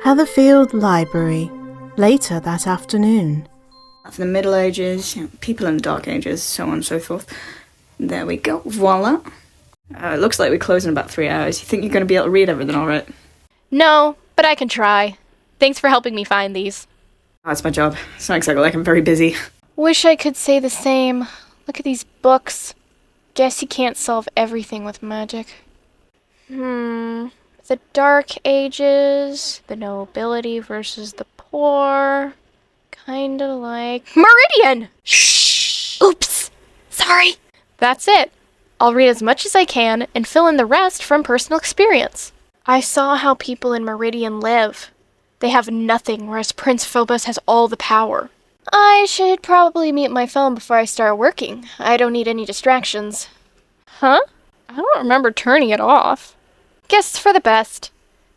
Heatherfield Library, later that afternoon. For the Middle Ages, people in the Dark Ages, so on and so forth. There we go, voila. It looks like we close in about 3 hours. You think you're going to be able to read everything all right? No, but I can try. Thanks for helping me find these. That's my job. It's not exactly like I'm very busy. Wish I could say the same. Look at these books. Guess you can't solve everything with magic. The Dark Ages, the nobility versus the poor. Kinda like... Meridian! Shh! Oops! Sorry! That's it. I'll read as much as I can and fill in the rest from personal experience. I saw how people in Meridian live. They have nothing, whereas Prince Phobos has all the power. I should probably mute my phone before I start working. I don't need any distractions. Huh? I don't remember turning it off. Guess it's for the best.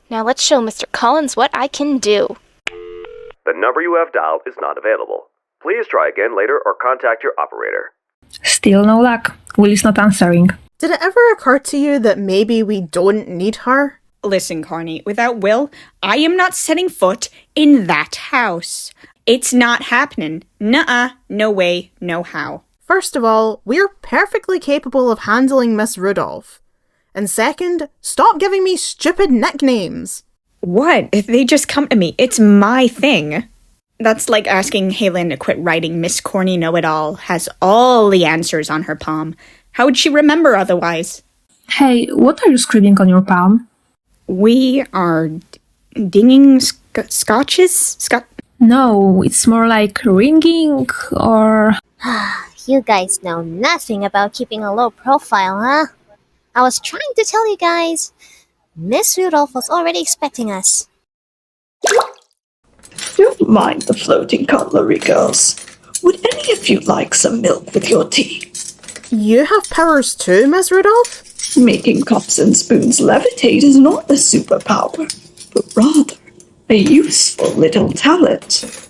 Now let's show Mr. Collins what I can do. The number you have dialed is not available. Please try again later or contact your operator. Still no luck. Will is not answering. Did it ever occur to you that maybe we don't need her? Listen, Carney, without Will, I am not setting foot in that house. It's not happening. Nuh-uh, no way, no how. First of all, we're perfectly capable of handling Miss Rudolph. And second, stop giving me stupid nicknames. What? If they just come to me, it's my thing. That's like asking Halen to quit writing Miss Corny Know-It-All, has all the answers on her palm. How would she remember otherwise? Hey, what are you scribbling on your palm? We are dinging scotches? No, it's more like ringing or... You guys know nothing about keeping a low profile, huh? I was trying to tell you guys. Miss Rudolph was already expecting us. Don't mind the floating cutlery, girls. Would any of you like some milk with your tea? You have powers too, Miss Rudolph? Making cups and spoons levitate is not a superpower, but rather a useful little talent.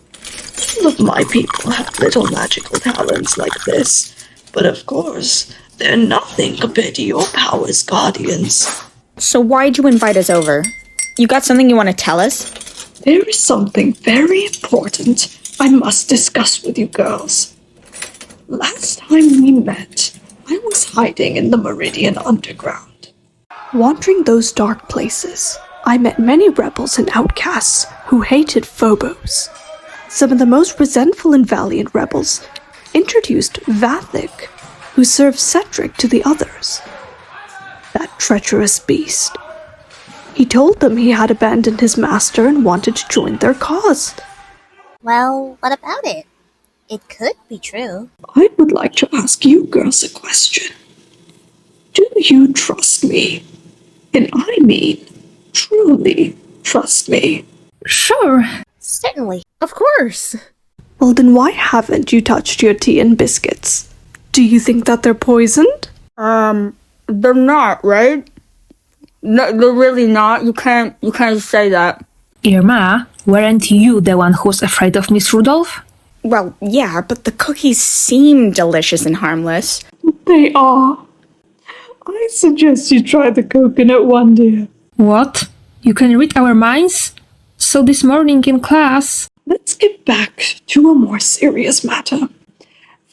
All of my people have little magical talents like this, but of course, they're nothing compared to your powers, Guardians. So why'd you invite us over? You got something you want to tell us? There is something very important I must discuss with you girls. Last time we met, I was hiding in the Meridian Underground. Wandering those dark places, I met many rebels and outcasts who hated Phobos. Some of the most resentful and valiant rebels introduced W.I.T.C.H, who served Cedric to the others. That treacherous beast. He told them he had abandoned his master and wanted to join their cause. Well, what about it? It could be true. I would like to ask you girls a question. Do you trust me? And I mean, truly trust me. Sure. Certainly. Of course. Well, then why haven't you touched your tea and biscuits? Do you think that they're poisoned? They're not, right? No, they're really not. You can't say that. Irma, weren't you the one who was afraid of Miss Rudolph? Well, yeah, but the cookies seem delicious and harmless. They are. I suggest you try the coconut one, dear. What? You can read our minds? So this morning in class... Let's get back to a more serious matter.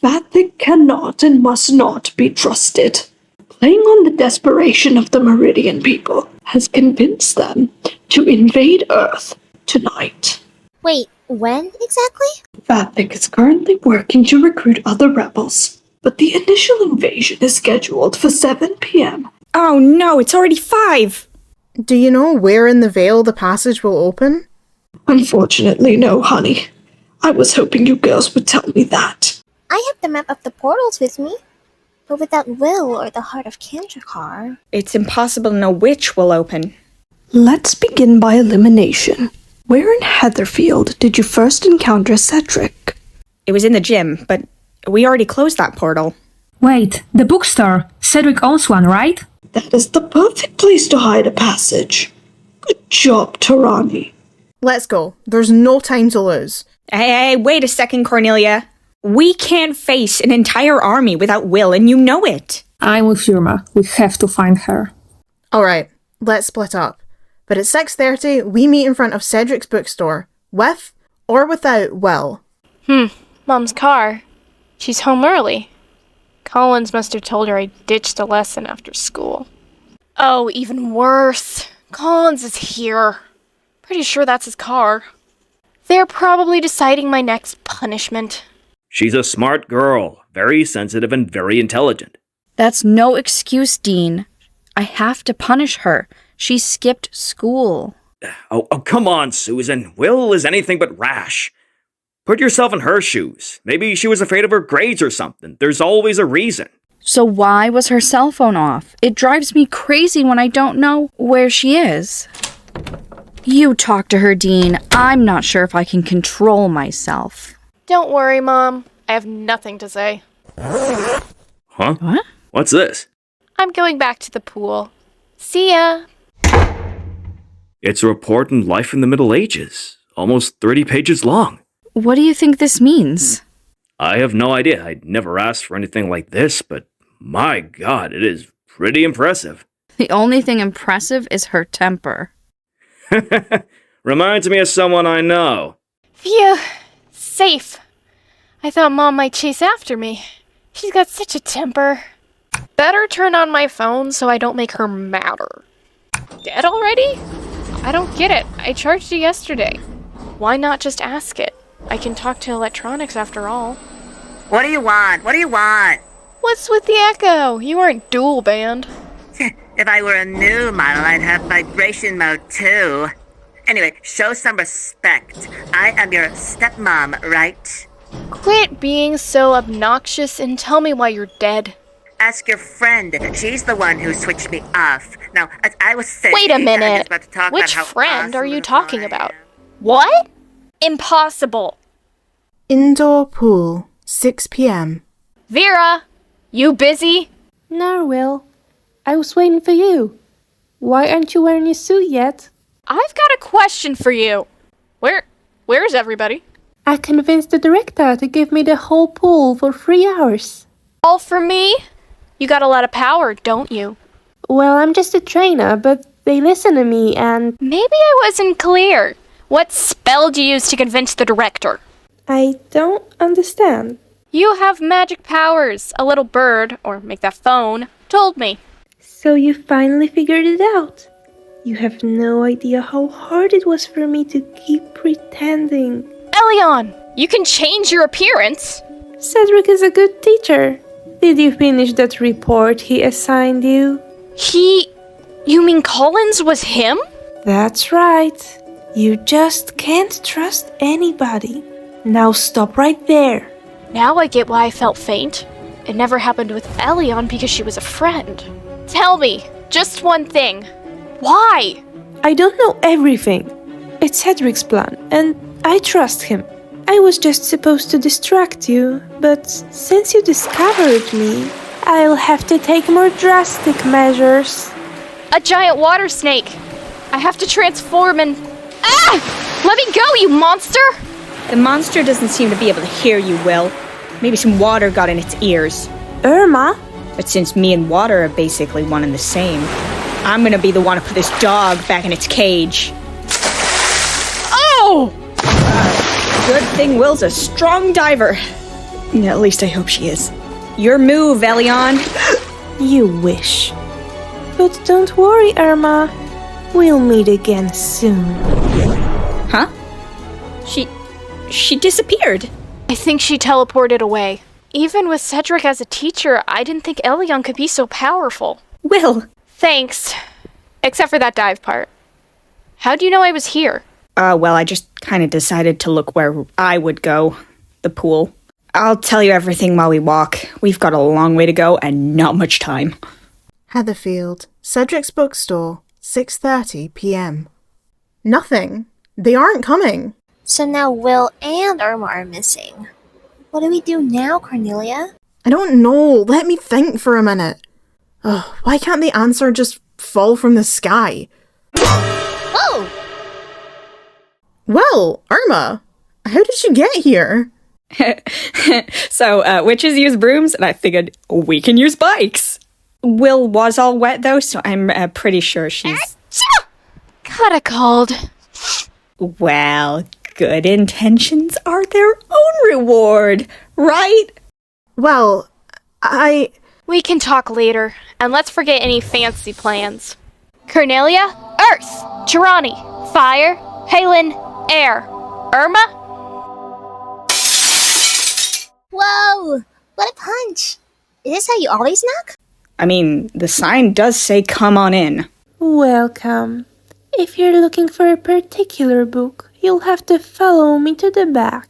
W.I.T.C.H cannot and must not be trusted. Playing on the desperation of the Meridian people has convinced them to invade Earth tonight. Wait, when exactly? W.I.T.C.H is currently working to recruit other rebels, but the initial invasion is scheduled for 7 p.m. Oh no, it's already 5! Do you know where in the Vale the passage will open? Unfortunately, no, honey. I was hoping you girls would tell me that. I have the map of the portals with me, but without Will or the Heart of Kandrakar... It's impossible to know which will open. Let's begin by elimination. Where in Heatherfield did you first encounter Cedric? It was in the gym, but we already closed that portal. Wait, the bookstore. Cedric owns one, right? That is the perfect place to hide a passage. Good job, Tarani. Let's go. There's no time to lose. Hey, wait a second, Cornelia. We can't face an entire army without Will, and you know it. I'm with Irma. We have to find her. Alright, let's split up. But at 6:30, we meet in front of Cedric's bookstore, with or without Will. Mom's car. She's home early. Collins must have told her I ditched a lesson after school. Oh, even worse. Collins is here. Pretty sure that's his car. They're probably deciding my next punishment. She's a smart girl, very sensitive and very intelligent. That's no excuse, Dean. I have to punish her. She skipped school. Oh, come on, Susan. Will is anything but rash. Put yourself in her shoes. Maybe she was afraid of her grades or something. There's always a reason. So why was her cell phone off? It drives me crazy when I don't know where she is. You talk to her, Dean. I'm not sure if I can control myself. Don't worry, Mom. I have nothing to say. Huh? What? What's this? I'm going back to the pool. See ya. It's a report on life in the Middle Ages. Almost 30 pages long. What do you think this means? I have no idea. I'd never asked for anything like this, but my God, it is pretty impressive. The only thing impressive is her temper. Reminds me of someone I know. Phew. Safe. I thought Mom might chase after me. She's got such a temper. Better turn on my phone so I don't make her madder. Dead already? I don't get it. I charged you yesterday. Why not just ask it? I can talk to electronics after all. What do you want? What do you want? What's with the echo? You aren't dual band. If I were a new model, I'd have vibration mode too. Anyway, show some respect. I am your stepmom, right? Quit being so obnoxious and tell me why you're dead. Ask your friend. She's the one who switched me off. Now, as I was saying... Wait a minute. I was about to talk Which about how friend are awesome you and talking fun I about? am. What? Impossible. Indoor pool, 6 p.m. Vera, you busy? No, Will. I was waiting for you. Why aren't you wearing your suit yet? I've got a question for you. Where's everybody? I convinced the director to give me the whole pool for 3 hours. All for me? You got a lot of power, don't you? Well, I'm just a trainer, but they listen to me and... Maybe I wasn't clear. What spell do you use to convince the director? I don't understand. You have magic powers. A little bird, or make that phone, told me. So you finally figured it out. You have no idea how hard it was for me to keep pretending. Elion, you can change your appearance. Cedric is a good teacher. Did you finish that report he assigned you? You mean Collins was him? That's right. You just can't trust anybody. Now stop right there. Now I get why I felt faint. It never happened with Elion because she was a friend. Tell me, just one thing. Why? I don't know everything. It's Cedric's plan, and I trust him. I was just supposed to distract you, but since you discovered me, I'll have to take more drastic measures. A giant water snake. I have to transform and... Ah! Let me go, you monster! The monster doesn't seem to be able to hear you, Will. Maybe some water got in its ears. Irma? But since me and water are basically one and the same, I'm gonna be the one to put this dog back in its cage. Oh! Good thing Will's a strong diver. At least I hope she is. Your move, Elion. You wish. But don't worry, Irma. We'll meet again soon. Huh? She disappeared. I think she teleported away. Even with Cedric as a teacher, I didn't think Elion could be so powerful. Will. Thanks. Except for that dive part. How'd you know I was here? Well, I just kind of decided to look where I would go. The pool. I'll tell you everything while we walk. We've got a long way to go and not much time. Heatherfield, Cedric's bookstore, 6:30 p.m. Nothing. They aren't coming. So now Will and Irma are missing. What do we do now, Cornelia? I don't know. Let me think for a minute. Ugh, why can't the answer just fall from the sky? Whoa! Well, Irma, how did you get here? So, witches use brooms, and I figured we can use bikes. Will was all wet, though, so I'm pretty sure she's... what I called. Well, good intentions are their own reward, right? Well, We can talk later, and let's forget any fancy plans. Cornelia, Earth. Chirani, Fire. Halen, Air. Irma? Whoa! What a punch! Is this how you always knock? I mean, the sign does say come on in. Welcome. If you're looking for a particular book, you'll have to follow me to the back.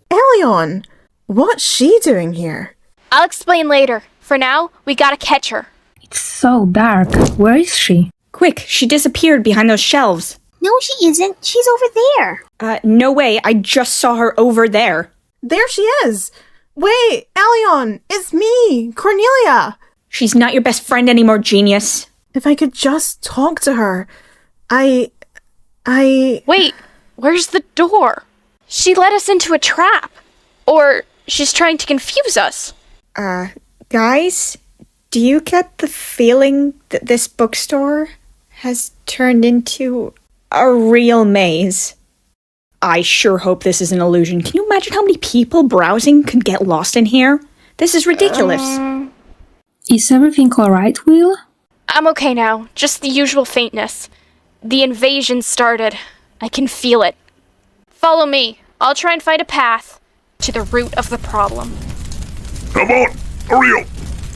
Elion, what's she doing here? I'll explain later. For now, we gotta catch her. It's so dark. Where is she? Quick, she disappeared behind those shelves. No, she isn't. She's over there. No way, I just saw her over there. There she is! Wait, Elion, it's me, Cornelia! She's not your best friend anymore, genius. If I could just talk to her. I... Wait, where's the door? She led us into a trap. Or she's trying to confuse us. Guys, do you get the feeling that this bookstore has turned into a real maze? I sure hope this is an illusion. Can you imagine how many people browsing could get lost in here? This is ridiculous. Is everything alright, Will? I'm okay now, just the usual faintness. The invasion started. I can feel it. Follow me. I'll try and find a path to the root of the problem. Come on, hurry up!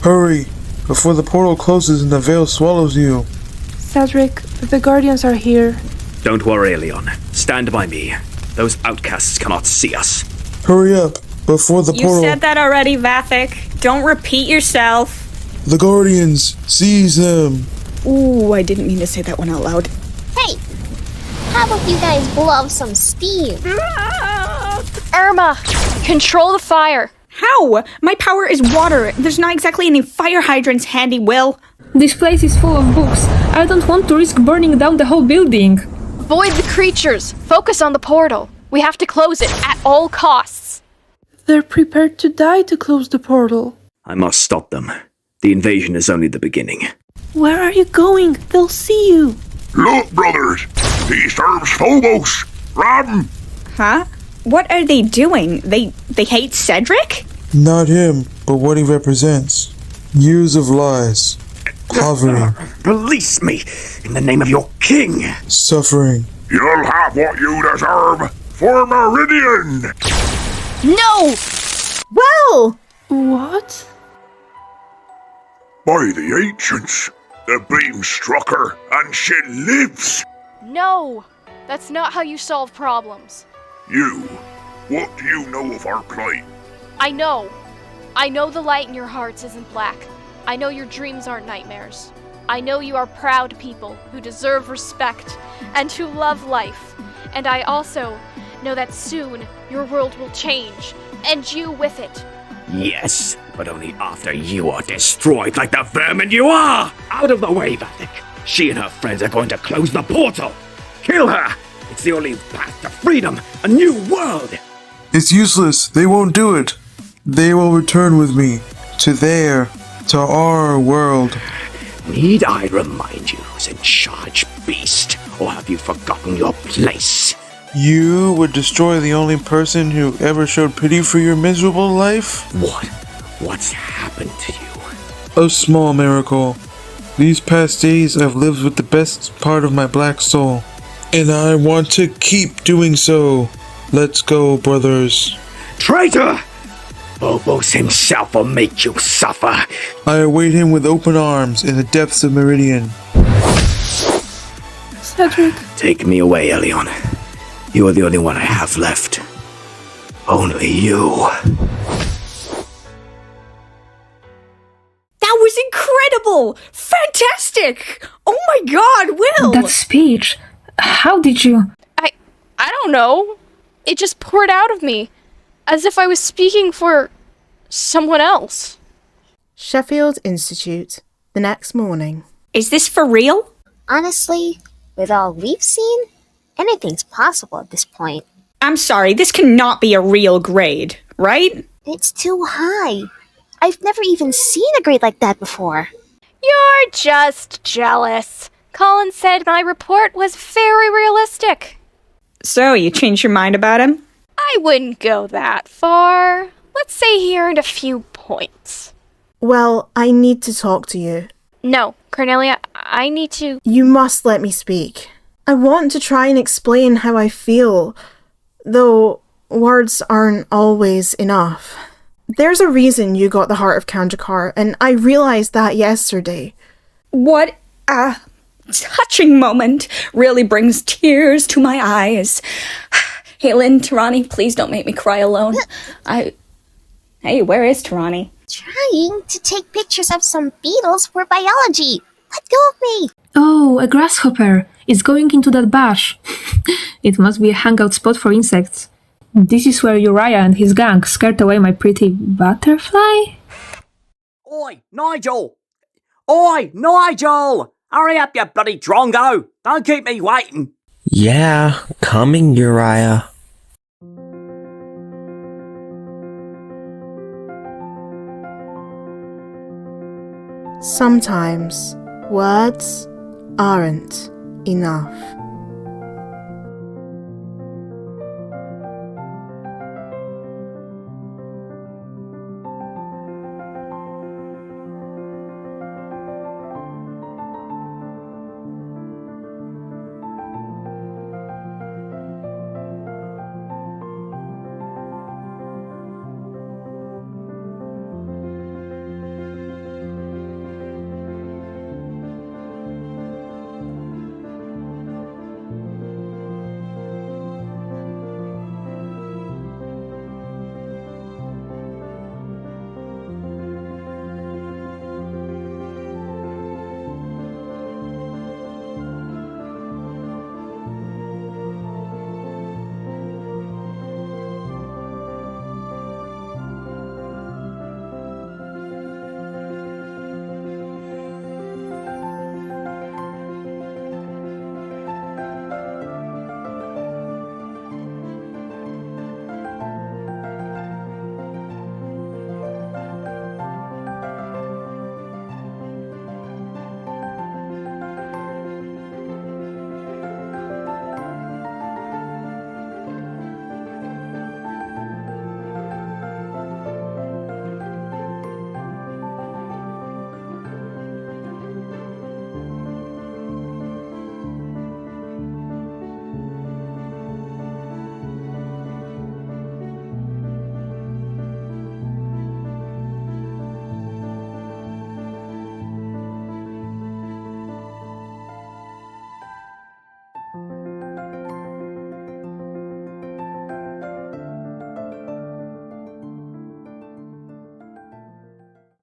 Hurry, before the portal closes and the veil swallows you. Cedric, the Guardians are here. Don't worry, Elion. Stand by me. Those outcasts cannot see us. Hurry up, before the portal... You said that already, Vathic. Don't repeat yourself. The Guardians, seize them! Ooh, I didn't mean to say that one out loud. Hey! How about you guys blow off some steam? Irma, control the fire. How? My power is water. There's not exactly any fire hydrants handy, Will. This place is full of books. I don't want to risk burning down the whole building. Avoid the creatures. Focus on the portal. We have to close it at all costs. They're prepared to die to close the portal. I must stop them. The invasion is only the beginning. Where are you going? They'll see you. Look, brothers! He serves Phobos! Grab him! Huh? What are they doing? They hate Cedric? Not him, but what he represents. Years of lies. Poverty. Release me, in the name of your king! Suffering. You'll have what you deserve for Meridian! No! Well! What? By the ancients, the beam struck her, and she lives! No! That's not how you solve problems. You, what do you know of our plight? I know. I know the light in your hearts isn't black. I know your dreams aren't nightmares. I know you are proud people who deserve respect and who love life. And I also know that soon your world will change, and you with it. Yes, but only after you are destroyed like the vermin you are! Out of the way, Vathic! She and her friends are going to close the portal! Kill her! It's the only path to freedom, a new world! It's useless. They won't do it. They will return with me. To our world. Need I remind you who's in charge, beast? Or have you forgotten your place? You would destroy the only person who ever showed pity for your miserable life? What's happened to you? A small miracle. These past days I've lived with the best part of my black soul. And I want to keep doing so. Let's go, brothers. Traitor! Phobos himself will make you suffer. I await him with open arms in the depths of Meridian. Cedric. Take me away, Elion. You are the only one I have left. Only you. That was incredible! Fantastic! Oh my god, Will! That speech. How did you... I don't know. It just poured out of me. As if I was speaking for someone else. Sheffield Institute, the next morning. Is this for real? Honestly, with all we've seen, anything's possible at this point. I'm sorry, this cannot be a real grade, right? It's too high. I've never even seen a grade like that before. You're just jealous. Colin said my report was very realistic. So, you changed your mind about him? I wouldn't go that far. Let's say he earned a few points. Well, I need to talk to you. No, Cornelia, I need to... You must let me speak. I want to try and explain how I feel, though words aren't always enough. There's a reason you got the heart of Kanjakar, and I realized that yesterday. What a touching moment. Really brings tears to my eyes. Hey, Lynn, Tarani, please don't make me cry alone. Hey, where is Tarani? Trying to take pictures of some beetles for biology. Let go of me. Oh, a grasshopper. It's going into that bush. It must be a hangout spot for insects. This is where Uriah and his gang scared away my pretty butterfly? Oi, Nigel! Oi, Nigel! Hurry up, you bloody drongo! Don't keep me waiting! Yeah, coming, Uriah. Sometimes words aren't enough.